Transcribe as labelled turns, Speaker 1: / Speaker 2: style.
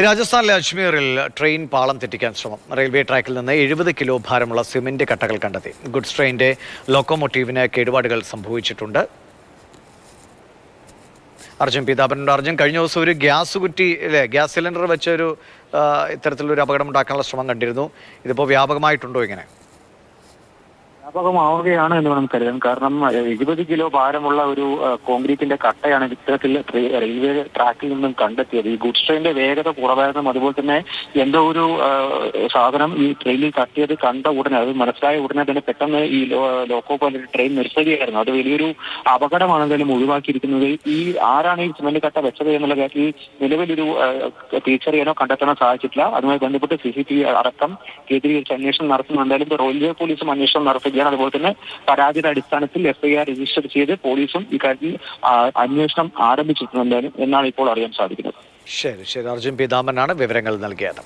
Speaker 1: രാജസ്ഥാനിലെ അജ്മീറിൽ ട്രെയിൻ പാളം തെറ്റിക്കാൻ ശ്രമം. റെയിൽവേ ട്രാക്കിൽ നിന്ന് 70 കിലോ ഭാരമുള്ള സിമന്റ് കട്ടകൾ കണ്ടെത്തി. ഗുഡ്സ് ട്രെയിനിന്റെ ലോക്കോമോട്ടീവിന് കേടുപാടുകൾ സംഭവിച്ചിട്ടുണ്ട്. അർജുൻ പീതാപനുണ്ട്. അർജുൻ, കഴിഞ്ഞ ദിവസം ഒരു ഗ്യാസ് കുറ്റി ഗ്യാസ് സിലിണ്ടർ വെച്ചൊരു ഇത്തരത്തിലൊരു അപകടം ഉണ്ടാക്കാനുള്ള ശ്രമം കണ്ടിരുന്നു. ഇതിപ്പോൾ വ്യാപകമായിട്ടുണ്ടോ ഇങ്ങനെ?
Speaker 2: വ്യാപകമാവുകയാണ് എന്ന് വേണം കരുതാൻ. കാരണം 70 കിലോ ഭാരമുള്ള ഒരു കോൺക്രീറ്റിന്റെ കട്ടയാണ് ഇത്തരത്തിൽ റെയിൽവേ ട്രാക്കിൽ നിന്നും കണ്ടെത്തിയത്. ഈ ഗുഡ്സ് ട്രെയിനിന്റെ വേഗത കുറവായിരുന്നു. അതുപോലെ തന്നെ എന്തോ ഒരു സാധനം ഈ ട്രെയിനിൽ തട്ടിയത് കണ്ട ഉടനെ, അത് മനസ്സിലായ ഉടനെ തന്നെ പെട്ടെന്ന് ഈ ലോക്കോ പോലെ ട്രെയിൻ നിർത്തുകയായിരുന്നു. അത് വലിയൊരു അപകടമാണ് എന്തായാലും ഒഴിവാക്കിയിരിക്കുന്നത്. ഈ ആരാണ് ഈ സിമന്റ് കട്ട വെച്ചത് എന്നുള്ള കാര്യത്തിൽ നിലവിലൊരു തിരിച്ചറിയാനോ കണ്ടെത്താനോ സാധിച്ചിട്ടില്ല. അതുമായി ബന്ധപ്പെട്ട് CCTV അടക്കം കേന്ദ്രീകരിച്ച് അന്വേഷണം നടത്തുന്നു. എന്തായാലും റെയിൽവേ പോലീസും അന്വേഷണം നടത്തുകയാണ്. അതുപോലെ തന്നെ പരാതിയുടെ അടിസ്ഥാനത്തിൽ FIR രജിസ്റ്റർ ചെയ്ത് പോലീസും ഇക്കാര്യത്തിൽ അന്വേഷണം ആരംഭിച്ചിട്ടുണ്ട് എന്നാണ് ഇപ്പോൾ അറിയാൻ സാധിക്കുന്നത്.
Speaker 1: ശരി, അർജുൻ പീതാമനാണ് വിവരങ്ങൾ നൽകിയത്.